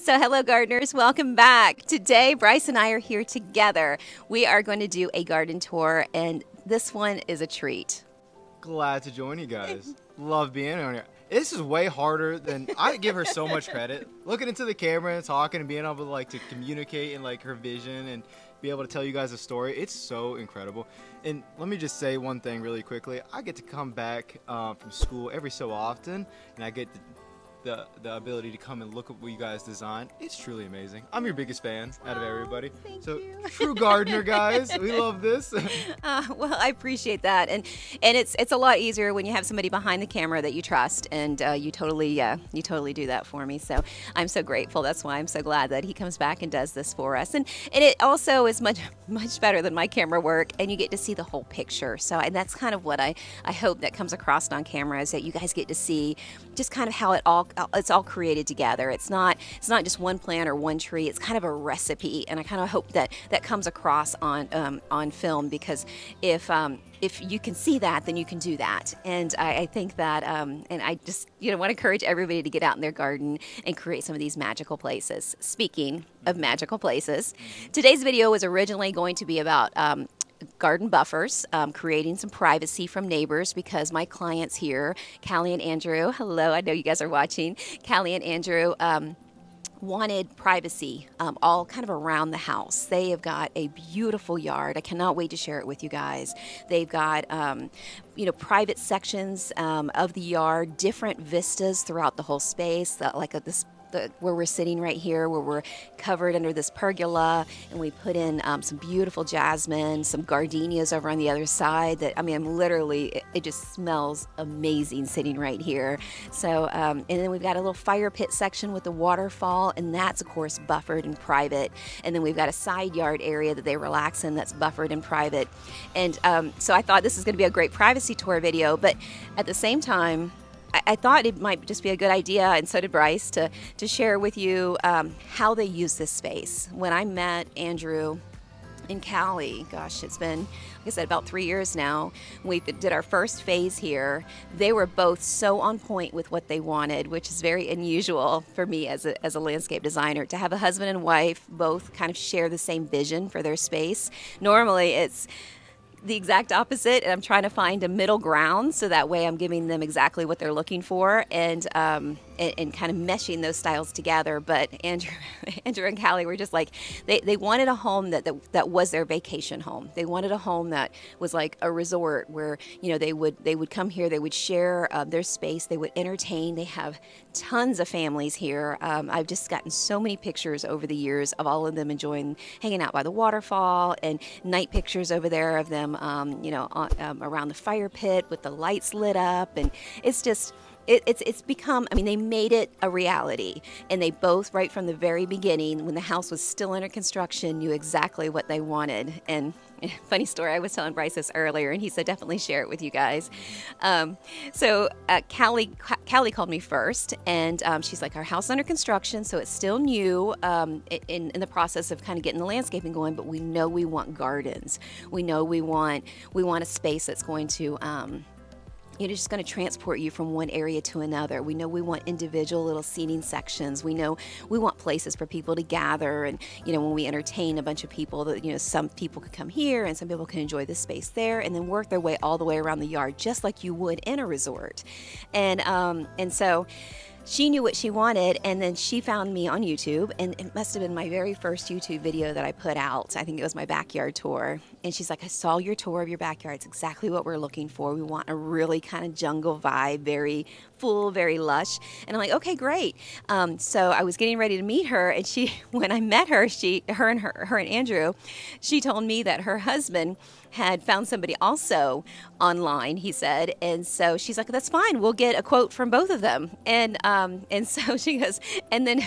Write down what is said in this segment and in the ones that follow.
So hello gardeners, welcome back. Today Bryce and I are here together. We are going to do a garden tour and this one is a treat. Glad to join you guys. Love being on here. This is way harder than I give her so much credit. Looking into the camera and talking and being able to communicate and her vision and be able to tell you guys a story. It's so incredible. And let me just say one thing really quickly. I get to come back from school every so often and I get the ability to come and look at what you guys design. It's truly amazing. I'm your biggest fan out of everybody. Thank so you. True gardener, guys. We love this. Well, I appreciate that, and it's a lot easier when you have somebody behind the camera that you trust, and you totally do that for me. So I'm so grateful. That's why I'm so glad that he comes back and does this for us, and it also is much better than my camera work, and you get to see the whole picture. So and that's kind of what I hope that comes across on camera, is that you guys get to see just kind of how it's all created together. It's not just one plant or one tree. It's kind of a recipe, and I kind of hope that comes across on film, because if you can see that, then you can do that. And I think that, and I just want to encourage everybody to get out in their garden and create some of these magical places. Speaking of magical places, today's video was originally going to be about garden buffers, creating some privacy from neighbors, because my clients here, Callie and Andrew, hello, I know you guys are watching, Callie and Andrew, wanted privacy all kind of around the house. They have got a beautiful yard. I cannot wait to share it with you guys. They've got private sections of the yard, different vistas throughout the whole space, where we're sitting right here, where we're covered under this pergola, and we put in some beautiful jasmine, some gardenias over on the other side that, I mean, I'm literally, it just smells amazing sitting right here. So, and then we've got a little fire pit section with the waterfall, and that's of course buffered and private. And then we've got a side yard area that they relax in that's buffered and private. And so I thought this is going to be a great privacy tour video, but at the same time, I thought it might just be a good idea, and so did Bryce, to share with you how they use this space. When I met Andrew and Callie, gosh, it's been, like I said, about 3 years now. We did our first phase here. They were both so on point with what they wanted, which is very unusual for me as a landscape designer, to have a husband and wife both kind of share the same vision for their space. Normally it's the exact opposite, and I'm trying to find a middle ground, so that way I'm giving them exactly what they're looking for, and kind of meshing those styles together. But Andrew and Callie were just like, they wanted a home that was their vacation home. They wanted a home that was like a resort where they would come here, they would share their space, they would entertain. They have tons of families here. I've just gotten so many pictures over the years of all of them enjoying hanging out by the waterfall, and night pictures over there of them around the fire pit with the lights lit up. And it's just, it's become, I mean, they made it a reality, and they both, right from the very beginning, when the house was still under construction, knew exactly what they wanted. And funny story, I was telling Bryce this earlier, and he said definitely share it with you guys. So Callie called me first, and she's like, our house is under construction, so it's still new, in the process of kind of getting the landscaping going, but we know we want gardens. We know we want a space that's going to just going to transport you from one area to another. We know we want individual little seating sections. We know we want places for people to gather, and when we entertain a bunch of people, that some people could come here and some people can enjoy this space there, and then work their way all the way around the yard, just like you would in a resort. And so she knew what she wanted, and then she found me on YouTube, and it must have been my very first YouTube video that I put out. I think it was my backyard tour. And she's like, I saw your tour of your backyard. It's exactly what we're looking for. We want a really kind of jungle vibe, very full, very lush. And I'm like, okay, great. So I was getting ready to meet her, and when I met her, her and Andrew, she told me that her husband had found somebody also online, he said, and so she's like, that's fine, we'll get a quote from both of them. And so she goes, and then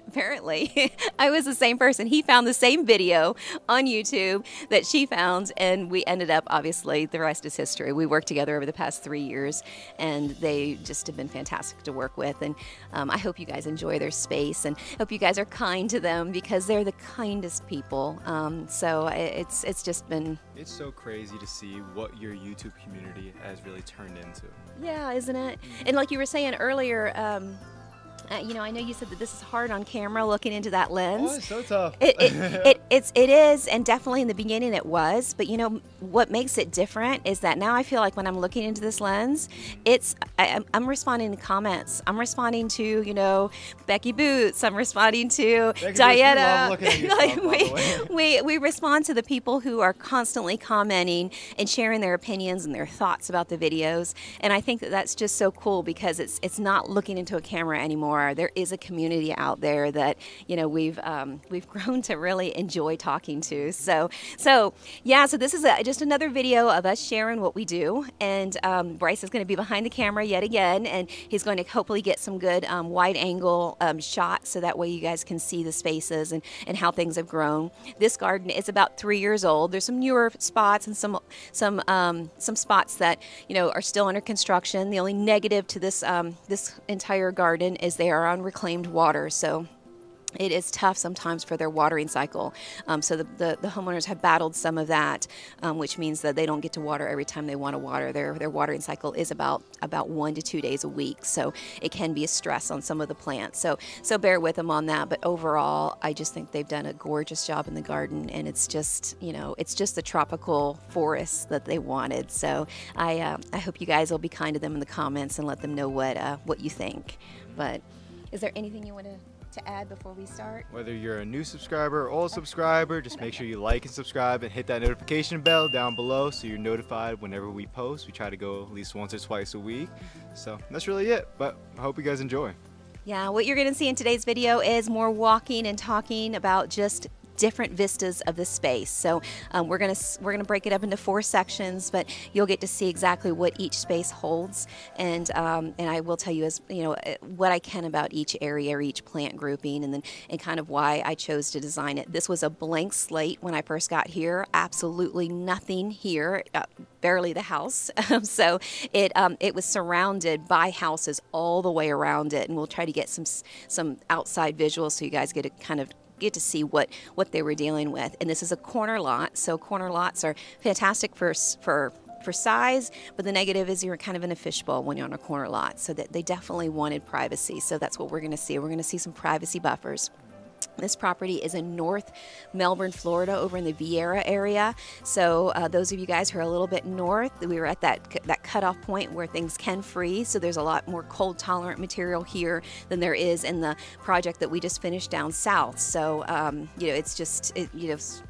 apparently I was the same person. He found the same video on YouTube that she found, and we ended up, obviously, the rest is history. We worked together over the past 3 years, and they just have been fantastic to work with. And I hope you guys enjoy their space, and hope you guys are kind to them, because they're the kindest people. So it's just been... It's so crazy to see what your YouTube community has really turned into. Yeah, isn't it? And like you were saying earlier, You know, I know you said that this is hard on camera looking into that lens. Oh, it's so tough. It is, and definitely in the beginning it was. But you know, what makes it different is that now I feel like when I'm looking into this lens, I'm responding to comments. I'm responding to, you know, Becky Boots. I'm responding to Diana. We respond to the people who are constantly commenting and sharing their opinions and their thoughts about the videos. And I think that that's just so cool because it's not looking into a camera anymore. There is a community out there that, you know, we've grown to really enjoy talking to. So yeah, so this is just another video of us sharing what we do. And Bryce is going to be behind the camera yet again, and he's going to hopefully get some good wide angle shots so that way you guys can see the spaces and how things have grown. This garden is about 3 years old. There's some newer spots and some spots that, you know, are still under construction. The only negative to this this entire garden is they are on reclaimed water, so it is tough sometimes for their watering cycle. So the homeowners have battled some of that, which means that they don't get to water every time they want to water. Their watering cycle is about 1 to 2 days a week, so it can be a stress on some of the plants. So bear with them on that. But overall, I just think they've done a gorgeous job in the garden, and it's just, you know, it's just the tropical forest that they wanted. So I hope you guys will be kind to them in the comments and let them know what you think. But is there anything you want to add before we start? Whether you're a new subscriber or old subscriber, just make sure you like and subscribe and hit that notification bell down below so you're notified whenever we post. We try to go at least once or twice a week. So that's really it, but I hope you guys enjoy. Yeah, what you're going to see in today's video is more walking and talking about just different vistas of the space. So we're gonna break it up into 4 sections, but you'll get to see exactly what each space holds, and I will tell you, as you know, what I can about each area or each plant grouping, and kind of why I chose to design it. This was a blank slate when I first got here. Absolutely nothing here. Barely the house. So it was surrounded by houses all the way around it, and we'll try to get some outside visuals so you guys get to see what they were dealing with. And this is a corner lot, so corner lots are fantastic for size, but the negative is you're kind of in a fishbowl when you're on a corner lot, so that they definitely wanted privacy. So that's what we're going to see. We're going to see some privacy buffers. This property is in North Melbourne, Florida, over in the Viera area. So those of you guys who are a little bit north, we were at that cutoff point where things can freeze. So there's a lot more cold tolerant material here than there is in the project that we just finished down south. So you know, it's just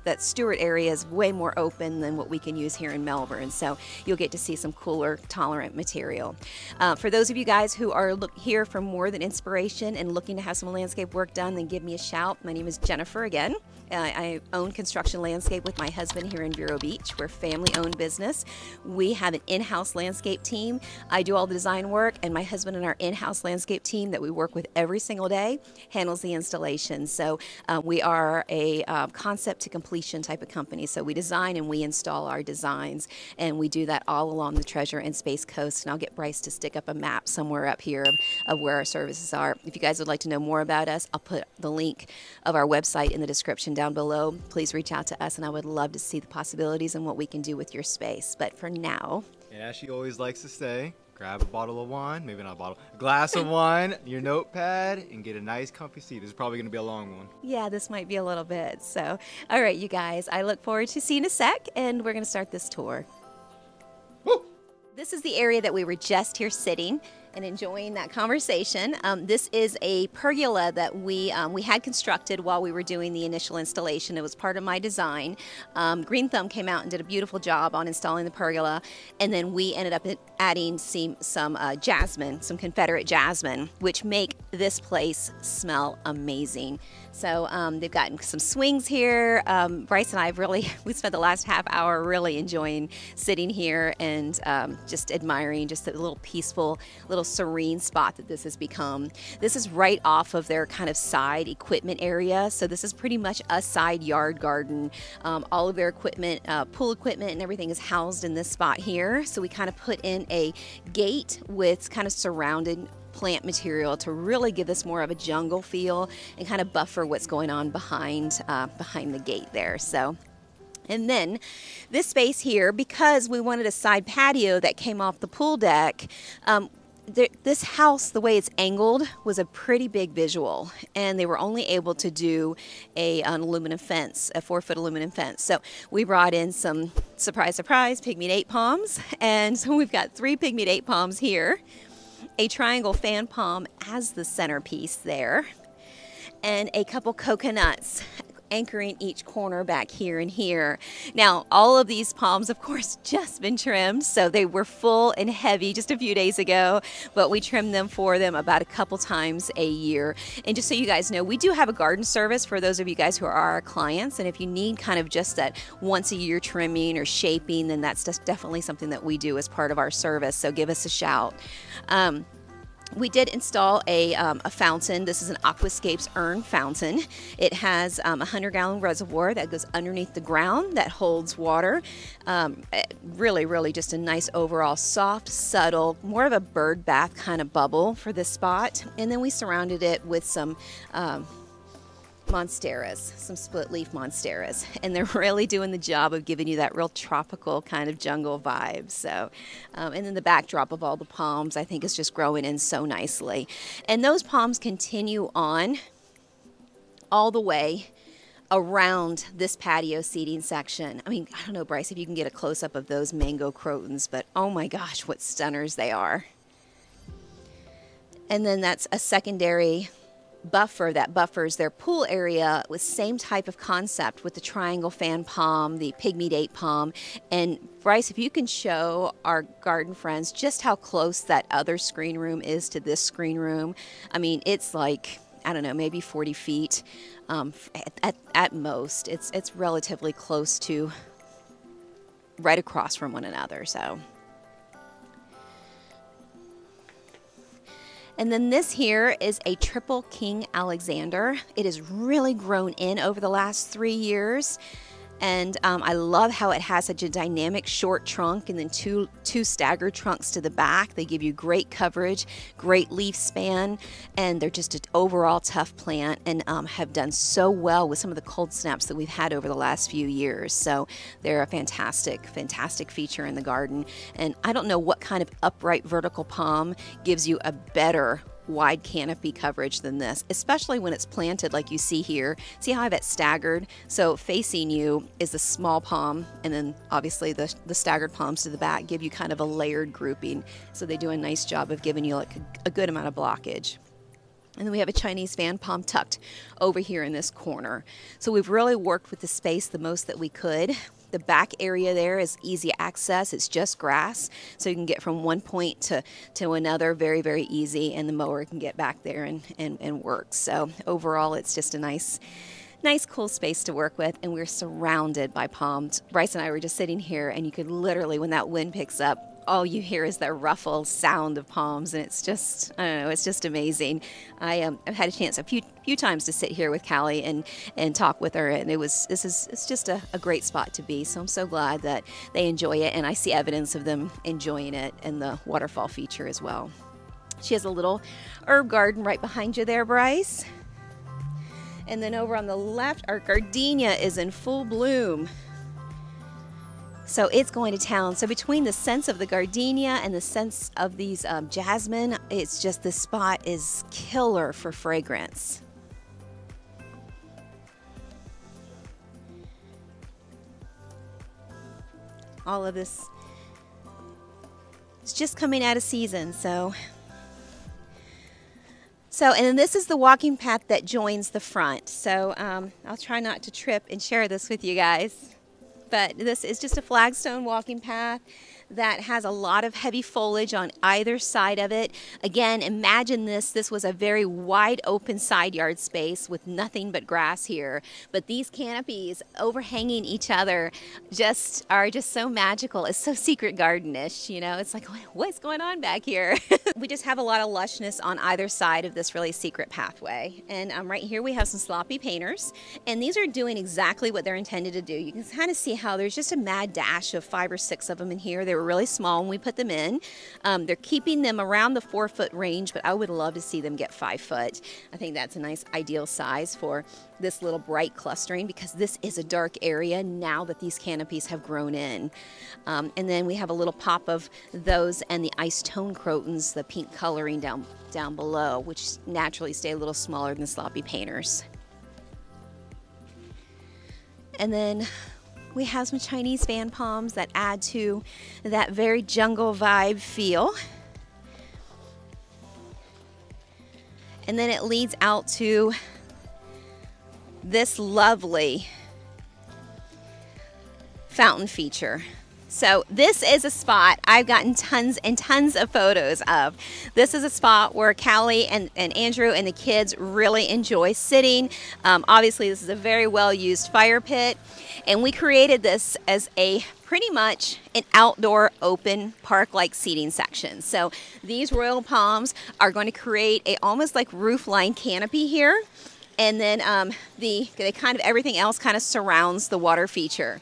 that Stuart area is way more open than what we can use here in Melbourne. So you'll get to see some cooler tolerant material. For those of you guys who are here for more than inspiration and looking to have some landscape work done, then give me a shout. My name is Jennifer again. I own Construction Landscape with my husband here in Vero Beach. We're a family-owned business. We have an in-house landscape team. I do all the design work, and my husband and our in-house landscape team that we work with every single day handles the installation. So we are a concept to completion type of company. So we design and we install our designs, and we do that all along the Treasure and Space Coast. And I'll get Bryce to stick up a map somewhere up here of where our services are. If you guys would like to know more about us, I'll put the link of our website in the description down below. Please reach out to us, and I would love to see the possibilities and what we can do with your space. But for now, and as she always likes to say, grab a bottle of wine, maybe not a bottle, a glass of wine, your notepad, and get a nice comfy seat. This is probably going to be a long one. Yeah, this might be a little bit. So, all right, you guys, I look forward to seeing a sec, and we're going to start this tour. Woo! This is the area that we were just here sitting and enjoying that conversation. This is a pergola that we had constructed while we were doing the initial installation. It was part of my design. Green Thumb came out and did a beautiful job on installing the pergola, and then we ended up adding some jasmine, some Confederate jasmine, which make this place smell amazing. So they've gotten some swings here. Bryce and I we spent the last half hour really enjoying sitting here and just admiring just the little peaceful, little serene spot that this has become. This is right off of their kind of side equipment area. So this is pretty much a side yard garden. All of their equipment, pool equipment and everything is housed in this spot here. So we kind of put in a gate with kind of surrounded plant material to really give this more of a jungle feel and kind of buffer what's going on behind the gate there. So, and then this space here, because we wanted a side patio that came off the pool deck, this house, the way it's angled, was a pretty big visual, and they were only able to do an aluminum fence, a 4-foot aluminum fence. So we brought in some, surprise, surprise, pygmy date palms, and so we've got 3 pygmy date palms here, a triangle fan palm as the centerpiece there, and a couple coconuts anchoring each corner back here and here. Now, all of these palms, of course, just been trimmed, so they were full and heavy just a few days ago, but we trim them for them about a couple times a year. And just so you guys know, we do have a garden service for those of you guys who are our clients, and if you need kind of just that once a year trimming or shaping, then that's just definitely something that we do as part of our service, so give us a shout. We did install a fountain. This is an Aquascapes urn fountain. It has a 100-gallon reservoir that goes underneath the ground that holds water. Really, really just a nice overall soft, subtle, more of a bird bath kind of bubble for this spot. And then we surrounded it with some Monsteras, some split leaf Monsteras, and they're really doing the job of giving you that real tropical kind of jungle vibe. So, and then the backdrop of all the palms, I think, is just growing in so nicely. And those palms continue on all the way around this patio seating section. I mean, I don't know, Bryce, if you can get a close-up of those mango crotons, but oh my gosh, what stunners they are. And then that's a secondary buffer that buffers their pool area with same type of concept with the triangle fan palm, the pygmy date palm. And Bryce, if you can show our garden friends just how close that other screen room is to this screen room. I mean, it's like, I don't know, maybe 40 feet at most. It's relatively close to right across from one another. So. And then this here is a triple King Alexander. It has really grown in over the last 3 years. And I love how it has such a dynamic short trunk and then two staggered trunks to the back. They give you great coverage, great leaf span, and they're just an overall tough plant and have done so well with some of the cold snaps that we've had over the last few years. So they're a fantastic, fantastic feature in the garden. And I don't know what kind of upright vertical palm gives you a better wide canopy coverage than this, especially when it's planted like you see here. See how I have it staggered? So facing you is the small palm, and then obviously the staggered palms to the back give you kind of a layered grouping. So they do a nice job of giving you like a good amount of blockage. And then we have a Chinese fan palm tucked over here in this corner. So we've really worked with the space the most that we could. The back area there is easy access. It's just grass, so you can get from one point to another very, very easy, and the mower can get back there and work. So overall, it's just a nice, cool space to work with, and we're surrounded by palms. Bryce and I were just sitting here, and you could literally, when that wind picks up, all you hear is the ruffled sound of palms, and it's just, I don't know, it's just amazing. I've had a chance a few times to sit here with Callie and talk with her, and it's just a great spot to be. So I'm so glad that they enjoy it, and I see evidence of them enjoying it and the waterfall feature as well. She has a little herb garden right behind you there, Bryce. And then over on the left, our gardenia is in full bloom. So it's going to town. So between the scents of the gardenia and the scents of these jasmine, it's just, this spot is killer for fragrance. All of this is just coming out of season, so and then this is the walking path that joins the front. So I'll try not to trip and share this with you guys. But this is just a flagstone walking path that has a lot of heavy foliage on either side of it. Again, imagine this was a very wide open side yard space with nothing but grass here. But these canopies overhanging each other are just so magical. It's so secret gardenish, you know. It's like, what's going on back here? We just have a lot of lushness on either side of this really secret pathway. And right here we have some sloppy painters, and these are doing exactly what they're intended to do. You can kind of see how there's just a mad dash of 5 or 6 of them in here. They were really small when we put them in. They're keeping them around the 4-foot range, but I would love to see them get 5 foot. I think that's a nice ideal size for this little bright clustering, because this is a dark area now that these canopies have grown in. And then we have a little pop of those and the ice tone crotons, the pink coloring down below, which naturally stay a little smaller than the sloppy painters. And then we have some Chinese fan palms that add to that very jungle vibe feel. And then it leads out to this lovely fountain feature. So this is a spot I've gotten tons and tons of photos of. This is a spot where Callie and Andrew and the kids really enjoy sitting. Obviously this is a very well used fire pit, and we created this as a pretty much an outdoor open park-like seating section. So these royal palms are going to create a almost like roof line canopy here, and then everything else kind of surrounds the water feature.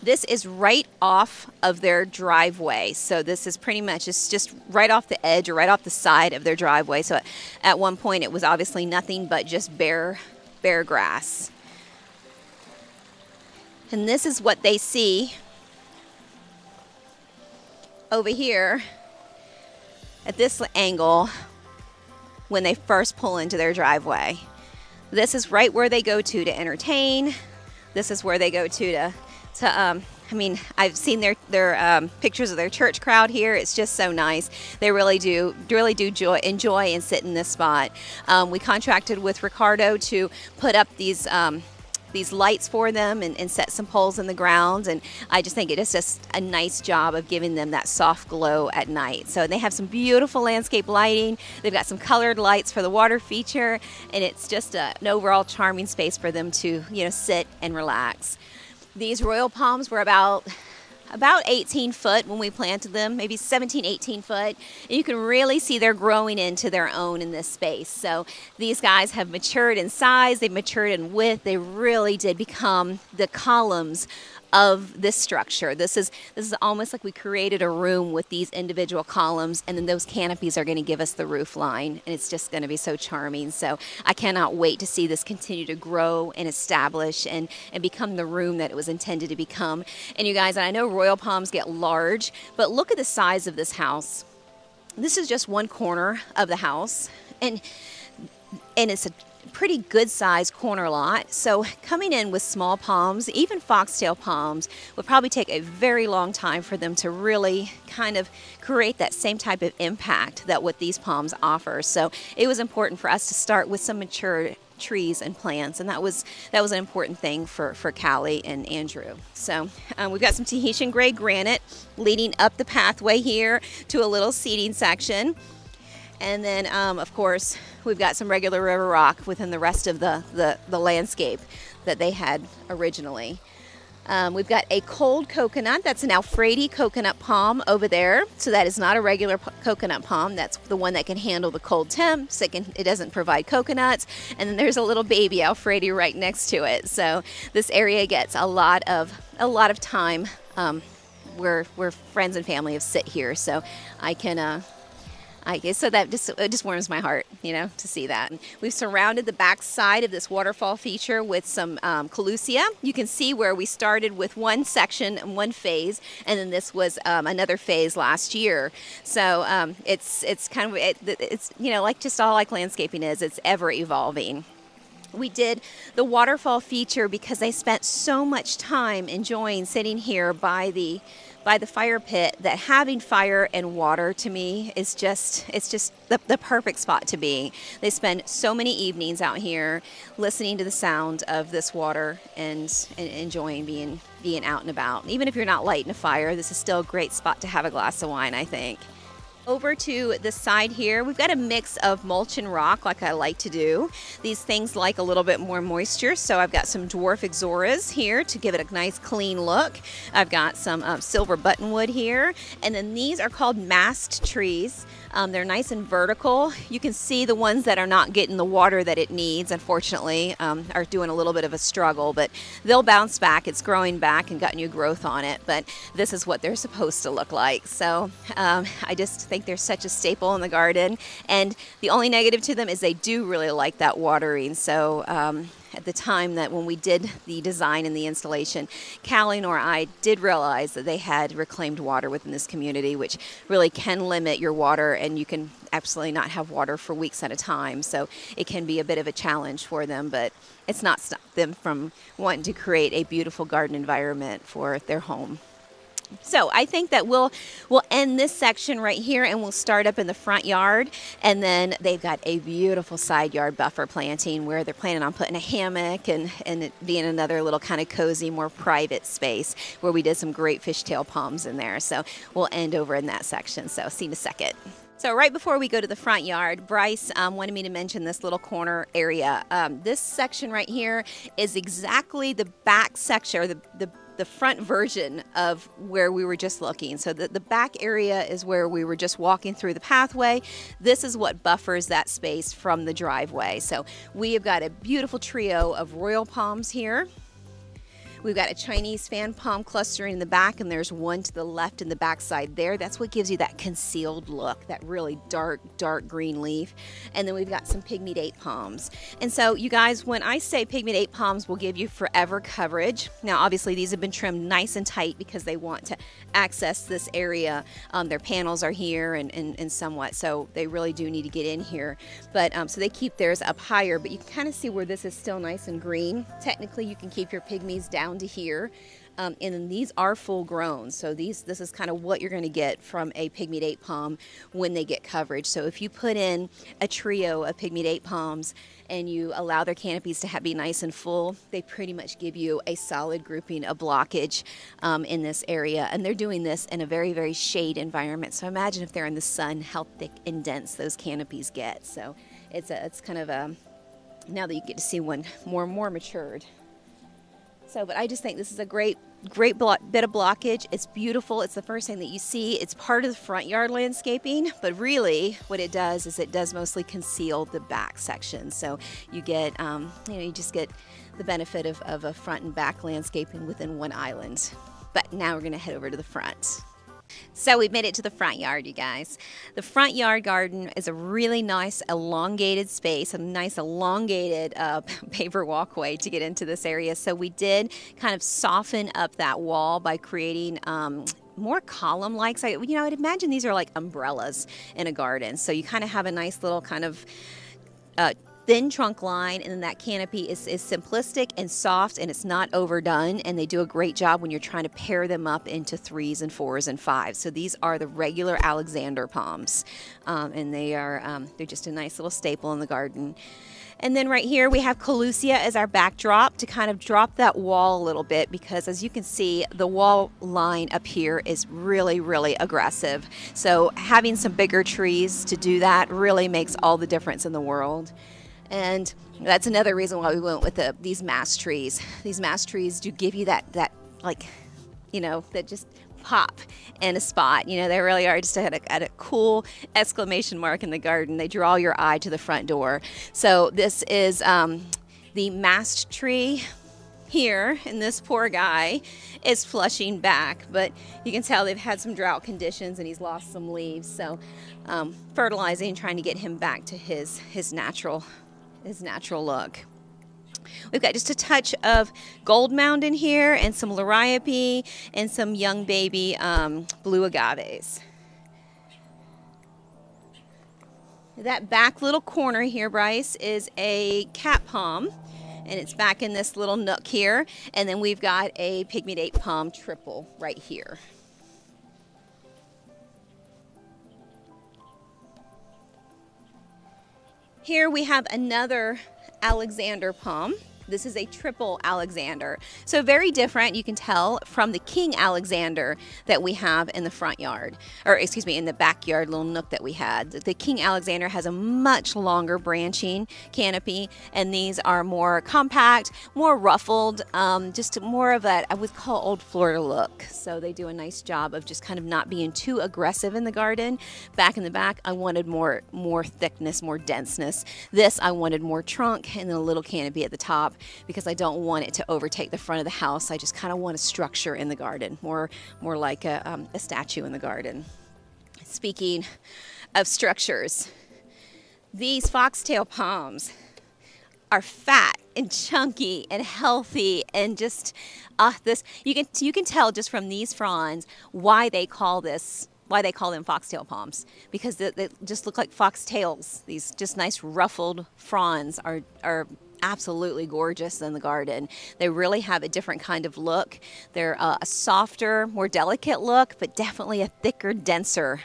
This is right off of their driveway. So this is pretty much, it's just right off the edge or right off the side of their driveway. So at one point it was obviously nothing but just bare grass. And this is what they see over here at this angle when they first pull into their driveway. This is right where they go to entertain. This is where they go to I mean, I've seen their pictures of their church crowd here. It's just so nice. They really do enjoy and sit in this spot. We contracted with Ricardo to put up these lights for them and set some poles in the ground, and I just think it is just a nice job of giving them that soft glow at night. So they have some beautiful landscape lighting. They've got some colored lights for the water feature, and it's just an overall charming space for them to, you know, sit and relax. These royal palms were about 18 foot when we planted them, maybe 17, 18 foot. And you can really see they're growing into their own in this space. So these guys have matured in size, they've matured in width. They really did become the columns of this structure. This is almost like we created a room with these individual columns, and then those canopies are going to give us the roof line, and it's just going to be so charming. So I cannot wait to see this continue to grow and establish and become the room that it was intended to become. And you guys, I know royal palms get large, but look at the size of this house. This is just one corner of the house, and it's a pretty good sized corner lot. So coming in with small palms, even foxtail palms, would probably take a very long time for them to really kind of create that same type of impact that what these palms offer. So it was important for us to start with some mature trees and plants, and that was an important thing for Callie and Andrew. So we've got some Tahitian gray granite leading up the pathway here to a little seating section. And then, of course, we've got some regular river rock within the rest of the landscape that they had originally. We've got a cold coconut. That's an Alfredi coconut palm over there. So that is not a regular coconut palm. That's the one that can handle the cold temps. It doesn't provide coconuts. And then there's a little baby Alfredi right next to it. So this area gets a lot of time where friends and family have sit here. So so that just warms my heart, you know, to see that. We've surrounded the back side of this waterfall feature with some Lucie. You can see where we started with one section and one phase, and then this was another phase last year. So it's kind of it's you know, like just all like landscaping is, it's ever evolving. We did the waterfall feature because they spent so much time enjoying sitting here by the fire pit, that having fire and water to me is just the perfect spot to be. They spend so many evenings out here listening to the sound of this water and enjoying being out and about. Even if you're not lighting a fire, this is still a great spot to have a glass of wine, I think. Over to the side here, we've got a mix of mulch and rock like I like to do. These things like a little bit more moisture, so I've got some Dwarf Ixoras here to give it a nice clean look. I've got some silver buttonwood here, and then these are called Mast Trees. They're nice and vertical. You can see the ones that are not getting the water that it needs, unfortunately, are doing a little bit of a struggle, but they'll bounce back. It's growing back and got new growth on it, but this is what they're supposed to look like. So I just think they're such a staple in the garden, and the only negative to them is they do really like that watering. So at the time that when we did the design and the installation, Callie nor I did realize that they had reclaimed water within this community, which really can limit your water, and you can absolutely not have water for weeks at a time. So it can be a bit of a challenge for them, but it's not stopped them from wanting to create a beautiful garden environment for their home. So I think that we'll end this section right here, and we'll start up in the front yard, and then they've got a beautiful side yard buffer planting where they're planning on putting a hammock and it being another little kind of cozy, more private space where we did some great fishtail palms in there. So we'll end over in that section. So see you in a second. So right before we go to the front yard, Bryce wanted me to mention this little corner area. This section right here is exactly the back section, or the front version of where we were just looking. So the back area is where we were just walking through the pathway. This is what buffers that space from the driveway. So we have got a beautiful trio of royal palms here. We've got a Chinese fan palm clustering in the back, and there's one to the left in the back side there. That's what gives you that concealed look, that really dark green leaf. And then we've got some pygmy date palms. And so you guys, when I say pygmy date palms will give you forever coverage, now obviously these have been trimmed nice and tight because they want to access this area. Their panels are here and somewhat, so they really do need to get in here. But so they keep theirs up higher, but you can kind of see where this is still nice and green. Technically you can keep your pygmies down to here, and then these are full grown, so this is kind of what you're going to get from a pygmy date palm when they get coverage. So if you put in a trio of pygmy date palms and you allow their canopies to be nice and full, they pretty much give you a solid grouping of blockage in this area. And they're doing this in a very shade environment, so imagine if they're in the sun how thick and dense those canopies get. So it's kind of a, now that you get to see one more matured. So, but I just think this is a great bit of blockage. It's beautiful. It's the first thing that you see. It's part of the front yard landscaping, but really what it does is it does mostly conceal the back section. So you get, you just get the benefit of a front and back landscaping within one island. But now we're going to head over to the front. So we've made it to the front yard, you guys. The front yard garden is a really nice elongated space, a nice elongated paver walkway to get into this area. So we did kind of soften up that wall by creating more column-like. So, you know, I'd imagine these are like umbrellas in a garden. So you kind of have a nice little kind of thin trunk line, and then that canopy is simplistic and soft, and it's not overdone, and they do a great job when you're trying to pair them up into 3s and 4s and 5s. So these are the regular Alexander palms, and they're just a nice little staple in the garden. And then right here we have Collusia as our backdrop to kind of drop that wall a little bit, because as you can see, the wall line up here is really aggressive. So having some bigger trees to do that really makes all the difference in the world. And that's another reason why we went with these mast trees. These mast trees do give you that like, you know, that just pop in a spot. You know, they really are just at a cool exclamation mark in the garden. They draw your eye to the front door. So this is the mast tree here, and this poor guy is flushing back, but you can tell they've had some drought conditions and he's lost some leaves. So fertilizing, trying to get him back to his natural look. We've got just a touch of gold mound in here, and some liriope, and some young baby blue agaves. That back little corner here, Bryce, is a cat palm, and it's back in this little nook here. And then we've got a pygmy date palm triple right here. Here we have another Alexander palm. This is a triple Alexander. So very different, you can tell, from the King Alexander that we have in the front yard, or excuse me, in the backyard little nook that we had. The King Alexander has a much longer branching canopy, and these are more compact, more ruffled, just more of a, I would call old Florida look. So they do a nice job of just kind of not being too aggressive in the garden. Back in the back, I wanted more thickness, more denseness. This, I wanted more trunk and then a little canopy at the top, because I don't want it to overtake the front of the house. I just kind of want a structure in the garden, more like a statue in the garden. Speaking of structures, these foxtail palms are fat and chunky and healthy, and just this you can tell just from these fronds why they call them foxtail palms, because they just look like foxtails. These just nice ruffled fronds are absolutely gorgeous in the garden. They really have a different kind of look. They're a softer, more delicate look, but definitely a thicker, denser,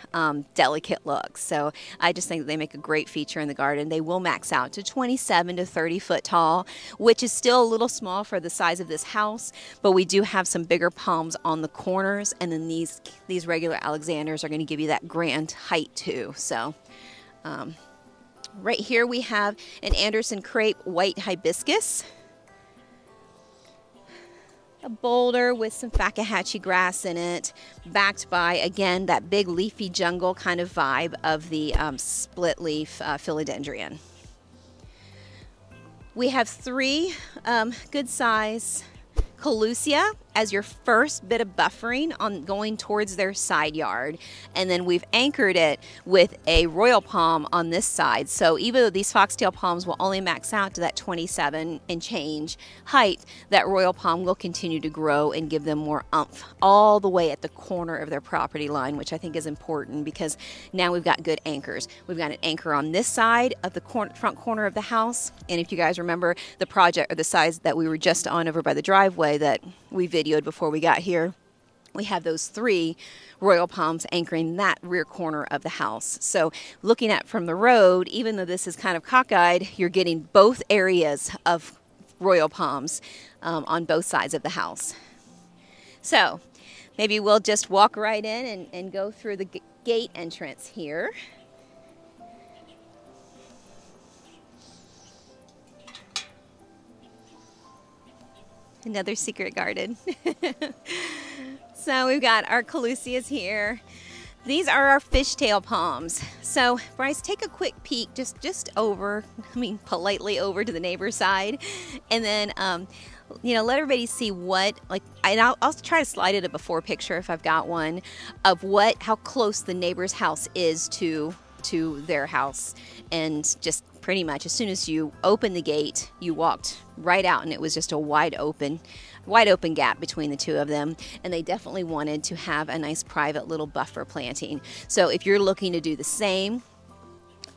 delicate look. So I just think that they make a great feature in the garden. They will max out to 27 to 30 foot tall, which is still a little small for the size of this house, but we do have some bigger palms on the corners, and then these regular Alexanders are going to give you that grand height too. So right here we have an Anderson crepe white hibiscus, a boulder with some Fakahatchee grass in it, backed by, again, that big leafy jungle kind of vibe of the split leaf philodendron. We have 3 good size Colusia as your first bit of buffering on going towards their side yard, and then we've anchored it with a royal palm on this side. So even though these foxtail palms will only max out to that 27 and change height, that royal palm will continue to grow and give them more oomph all the way at the corner of their property line, which I think is important, because now we've got good anchors. We've got an anchor on this side of the front corner of the house, and if you guys remember the project, or the size that we were just on over by the driveway that we videoed before we got here, we have those 3 royal palms anchoring that rear corner of the house. So looking at from the road, even though this is kind of cockeyed, you're getting both areas of royal palms on both sides of the house. So maybe we'll just walk right in and go through the gate entrance here. Another secret garden. So we've got our Colusias here. These are our fishtail palms. So Bryce, take a quick peek just over, politely over to the neighbor's side, and then let everybody see what, and I'll try to slide it a before picture if I've got one, of how close the neighbor's house is to their house. And just pretty much as soon as you open the gate, you walked right out, and it was just a wide open gap between the two of them. And they definitely wanted to have a nice private little buffer planting. So if you're looking to do the same,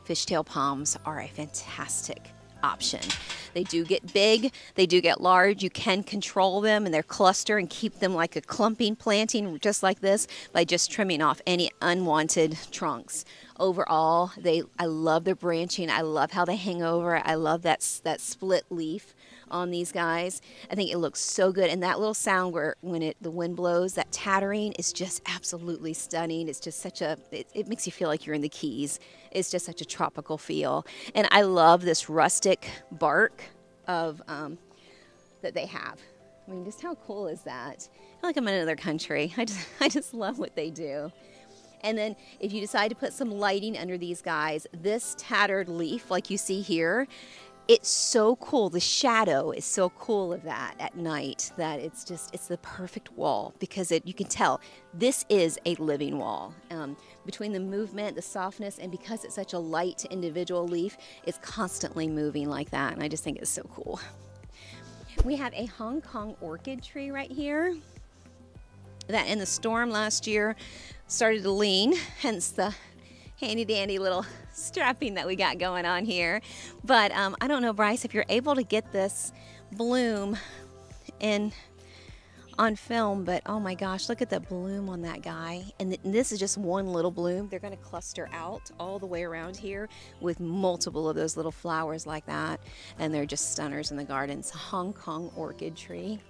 fishtail palms are a fantastic option. They do get big, they do get large. You can control them and their cluster and keep them like a clumping planting, just like this, by just trimming off any unwanted trunks. Overall, I love their branching. I love how they hang over. I love that split leaf on these guys. I think it looks so good, and that little sound when the wind blows, that tattering is just absolutely stunning. It's just it makes you feel like you're in the Keys. It's just such a tropical feel, and I love this rustic bark of that they have. Just how cool is that? I feel like I'm in another country. I just love what they do. And then if you decide to put some lighting under these guys, this tattered leaf like you see here, it's so cool. The shadow is so cool of that at night that it's the perfect wall, because you can tell this is a living wall. Between the movement, the softness, and because it's such a light individual leaf, it's constantly moving like that, and I just think it's so cool. We have a Hong Kong orchid tree right here that in the storm last year started to lean, hence the handy dandy little strapping that we got going on here. But I don't know, Bryce, if you're able to get this bloom in on film, but oh my gosh, look at the bloom on that guy. And this is just one little bloom. They're going to cluster out all the way around here with multiple of those little flowers like that. And they're just stunners in the garden. It's a Hong Kong orchid tree.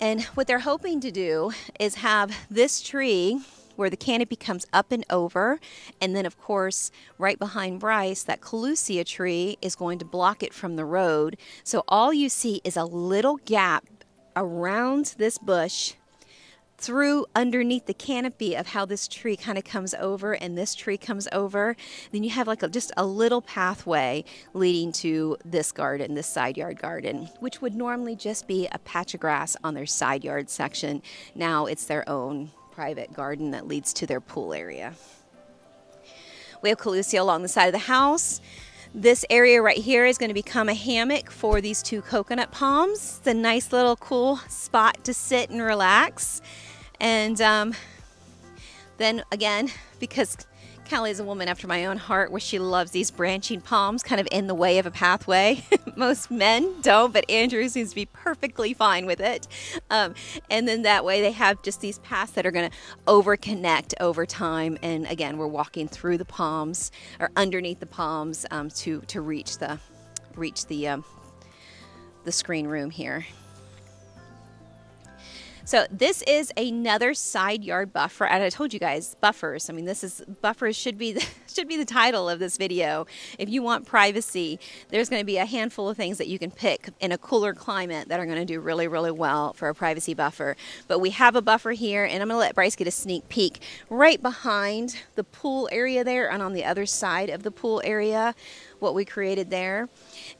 And what they're hoping to do is have this tree where the canopy comes up and over, and then of course right behind Bryce, that Lucie tree is going to block it from the road. So all you see is a little gap around this bush through underneath the canopy of how this tree kind of comes over and this tree comes over. Then you have like just a little pathway leading to this garden, this side yard garden, which would normally just be a patch of grass on their side yard section. Now it's their own private garden that leads to their pool area. We have Lucie along the side of the house. This area right here is going to become a hammock for these two coconut palms. It's a nice little cool spot to sit and relax. And then again, because Callie is a woman after my own heart where she loves these branching palms kind of in the way of a pathway. Most men don't, but Andrew seems to be perfectly fine with it. And then that way they have just these paths that are going to over-connect over time. And again, we're walking through the palms or underneath the palms to reach the screen room here. So this is another side yard buffer, and I told you guys buffers. I mean, buffers should be the title of this video. If you want privacy, there's going to be a handful of things that you can pick in a cooler climate that are going to do really, really well for a privacy buffer. But we have a buffer here, and I'm going to let Bryce get a sneak peek right behind the pool area there, and on the other side of the pool area, what we created there.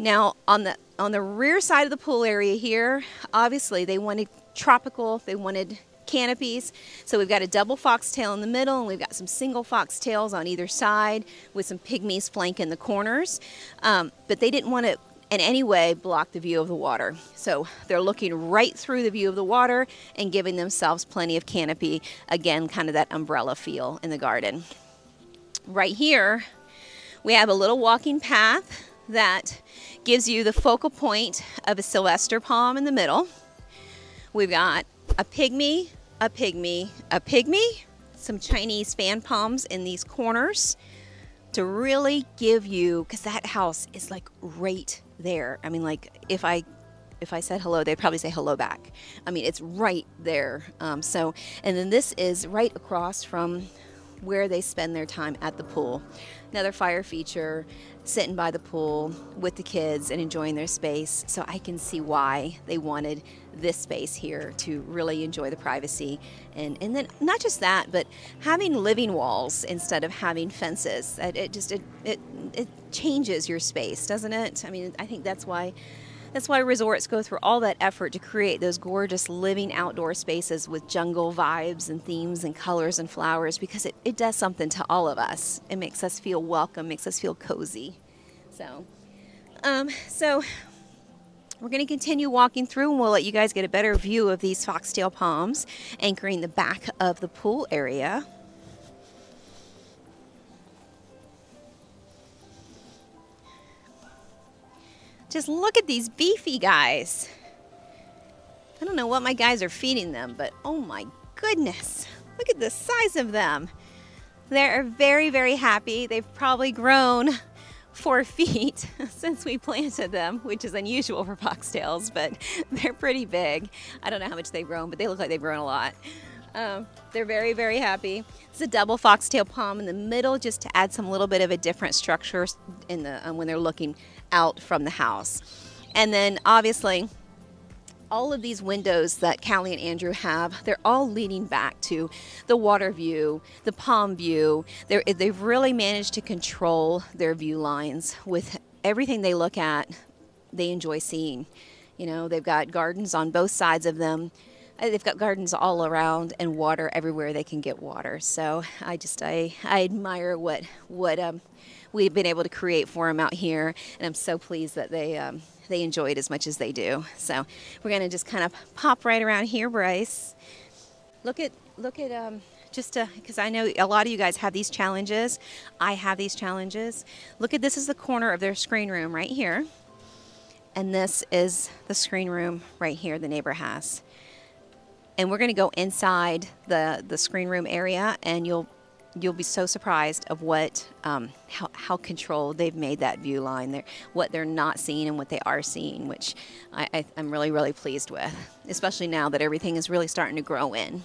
Now on the rear side of the pool area here, obviously they wanted tropical, they wanted canopies. So we've got a double foxtail in the middle, and we've got some single foxtails on either side with some pygmies flanking the corners. But they didn't want to in any way block the view of the water. So they're looking right through the view of the water and giving themselves plenty of canopy. Again, kind of that umbrella feel in the garden. Right here, we have a little walking path that gives you the focal point of a Sylvester palm in the middle. We've got a pygmy, a pygmy, a pygmy, some Chinese fan palms in these corners to really give you, because that house is like right there. I mean, like if I said hello, they'd probably say hello back. I mean, it's right there. And then this is right across from where they spend their time at the pool. Another fire feature, sitting by the pool with the kids and enjoying their space. So I can see why they wanted this space here to really enjoy the privacy. And then not just that, but having living walls instead of having fences. It changes your space, doesn't it? I mean, I think that's why resorts go through all that effort to create those gorgeous living outdoor spaces with jungle vibes and themes and colors and flowers, because it does something to all of us. It makes us feel welcome, makes us feel cozy. So we're going to continue walking through, and we'll let you guys get a better view of these foxtail palms anchoring the back of the pool area. Just look at these beefy guys. I don't know what my guys are feeding them, but oh my goodness, look at the size of them. They're very, very happy. They've probably grown 4 feet since we planted them, which is unusual for foxtails, but they're pretty big. I don't know how much they've grown, but they look like they've grown a lot. They're very, very happy. It's a double foxtail palm in the middle, just to add some little bit of a different structure in the when they're looking out from the house. And then obviously all of these windows that Callie and Andrew have, they're all leading back to the water view, the palm view. They've really managed to control their view lines with everything they look at. They enjoy seeing. You know, they've got gardens on both sides of them. They've got gardens all around and water everywhere they can get water. So I admire what we've been able to create for them out here, and I'm so pleased that they enjoy it as much as they do. So we're gonna just kind of pop right around here, Bryce. Look at just because I know a lot of you guys have these challenges. I have these challenges. Look at this is the corner of their screen room right here. And this is the screen room right here the neighbor has. And we're going to go inside the screen room area, and you'll be so surprised of what how controlled they've made that view line. What they're not seeing and what they are seeing, which I'm really, really pleased with, especially now that everything is really starting to grow in.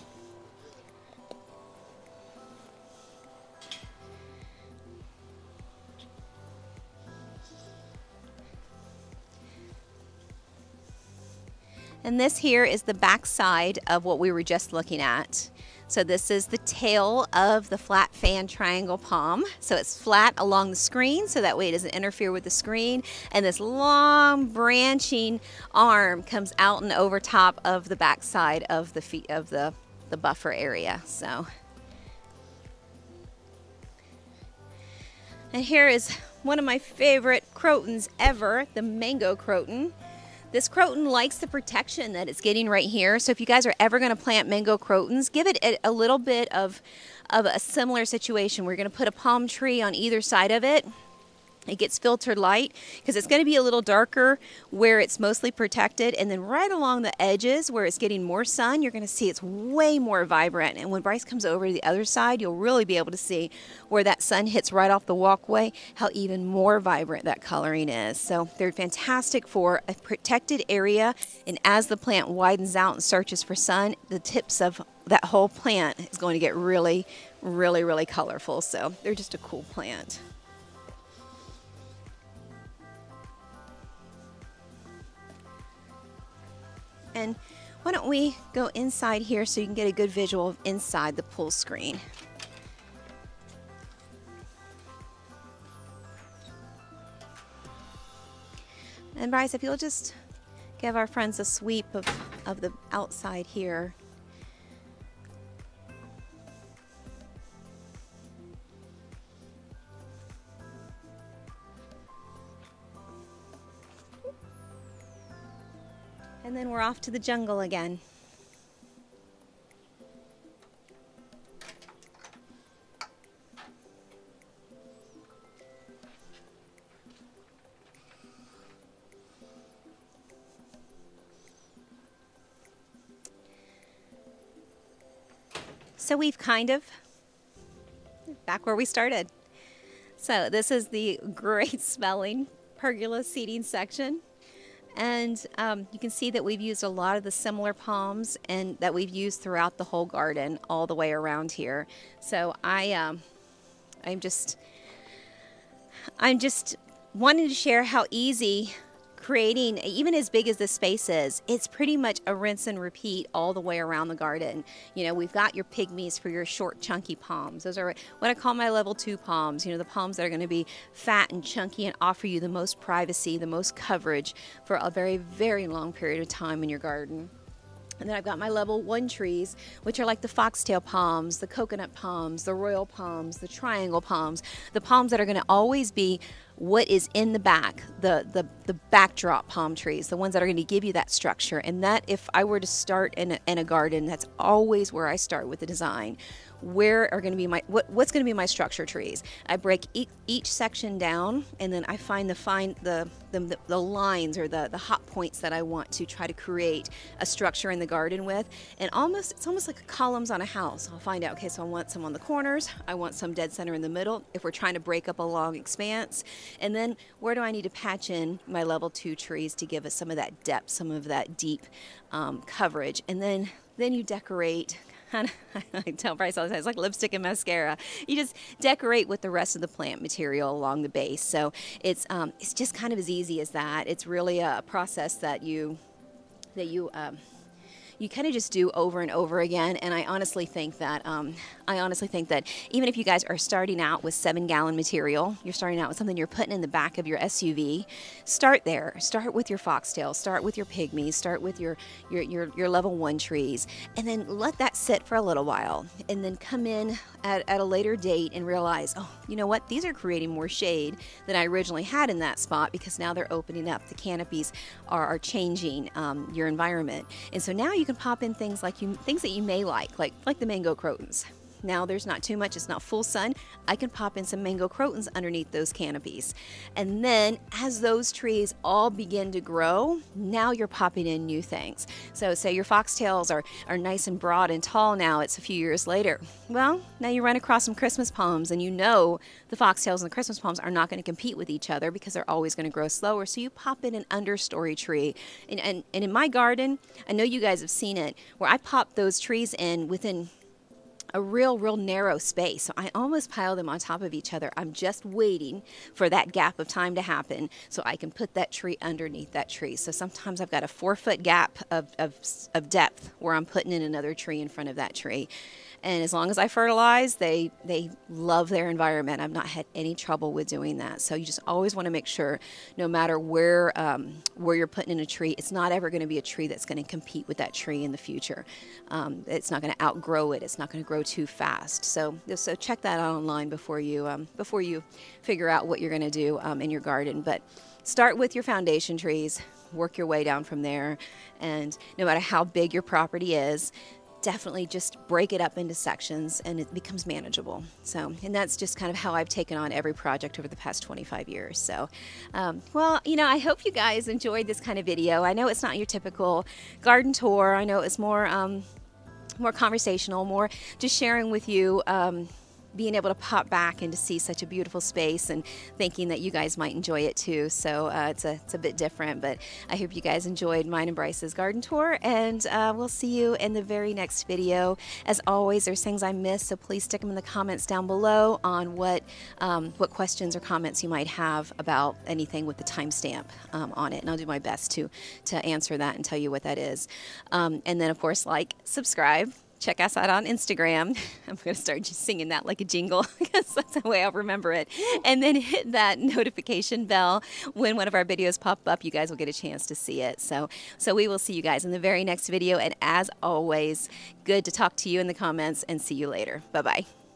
And this here is the back side of what we were just looking at. So this is the tail of the flat fan triangle palm. So it's flat along the screen, so that way it doesn't interfere with the screen. And this long branching arm comes out and over top of the back side of the feet of the buffer area. So, and here is one of my favorite crotons ever, the mango croton. This croton likes the protection that it's getting right here. So if you guys are ever going to plant mango crotons, give it a little bit of a similar situation. We're going to put a palm tree on either side of it. It gets filtered light because it's going to be a little darker where it's mostly protected, and then right along the edges where it's getting more sun, you're going to see it's way more vibrant. And when Bryce comes over to the other side, you'll really be able to see where that sun hits right off the walkway, how even more vibrant that coloring is. So they're fantastic for a protected area, and as the plant widens out and searches for sun, the tips of that whole plant is going to get really, really, really colorful. So they're just a cool plant. And why don't we go inside here so you can get a good visual of inside the pool screen. And Bryce, if you'll just give our friends a sweep of the outside here. And then we're off to the jungle again. So we've kind of back where we started. So this is the great smelling pergola seating section. And you can see that we've used a lot of the similar palms and that we've used throughout the whole garden all the way around here. So I'm just wanting to share how easy creating, even as big as this space is, it's pretty much a rinse and repeat all the way around the garden. You know, we've got your pygmies for your short, chunky palms. Those are what I call my level 2 palms. You know, the palms that are going to be fat and chunky and offer you the most privacy, the most coverage for a very, very long period of time in your garden. And then I've got my level 1 trees, which are like the foxtail palms, the coconut palms, the royal palms, the triangle palms, the palms that are going to always be what is in the back, the backdrop palm trees, the ones that are going to give you that structure. And that, if I were to start in a garden, that's always where I start with the design. Where are going to be my what's going to be my structure trees? I break each section down, and then I find the lines or the hot points that I want to try to create a structure in the garden with. And it's almost like columns on a house. I'll find out, okay, so I want some on the corners, I want some dead center in the middle if we're trying to break up a long expanse. And then where do I need to patch in my level 2 trees to give us some of that depth, some of that deep coverage. And then you decorate. I tell Bryce all the time, it's like lipstick and mascara. You just decorate with the rest of the plant material along the base. So it's just kind of as easy as that. It's really a process that you kind of just do over and over again. And I honestly think that even if you guys are starting out with 7-gallon material, you're starting out with something you're putting in the back of your SUV, start there. Start with your foxtail, start with your pygmies, start with your level 1 trees, and then let that sit for a little while, and then come in at a later date and realize, oh, you know what, these are creating more shade than I originally had in that spot, because now they're opening up. The canopies are changing your environment. And so now you can pop in things that you may like the mango crotons. now there's not too much, it's not full sun, I can pop in some mango crotons underneath those canopies. And then as those trees all begin to grow, now you're popping in new things. So say your foxtails are nice and broad and tall now, it's a few years later. Well, now you run across some Christmas palms, and you know the foxtails and the Christmas palms are not going to compete with each other because they're always going to grow slower. So you pop in an understory tree. And in my garden, I know you guys have seen it, where I pop those trees in within a real narrow space. So I almost pile them on top of each other. I'm just waiting for that gap of time to happen so I can put that tree underneath that tree. So sometimes I've got a 4-foot gap of depth where I'm putting in another tree in front of that tree. And as long as I fertilize, they love their environment. I've not had any trouble with doing that. So you just always want to make sure, no matter where you're putting in a tree, it's not ever going to be a tree that's going to compete with that tree in the future. It's not going to outgrow it. It's not going to grow too fast. So check that out online before you figure out what you're going to do in your garden. But start with your foundation trees, work your way down from there, and no matter how big your property is, definitely just break it up into sections and it becomes manageable. So, and that's just kind of how I've taken on every project over the past 25 years. So, well, you know, I hope you guys enjoyed this kind of video. I know it's not your typical garden tour. I know it's more conversational, more just sharing with you, being able to pop back and to see such a beautiful space and thinking that you guys might enjoy it too. So it's a bit different, but I hope you guys enjoyed mine and Bryce's garden tour, and we'll see you in the very next video. As always, there's things I missed, so please stick them in the comments down below on what questions or comments you might have about anything with the timestamp on it, and I'll do my best to answer that and tell you what that is. And then of course, like, subscribe. Check us out on Instagram. I'm going to start just singing that like a jingle because that's the way I'll remember it. And then hit that notification bell when one of our videos pop up. You guys will get a chance to see it. So we will see you guys in the very next video. And as always, good to talk to you in the comments, and see you later. Bye-bye.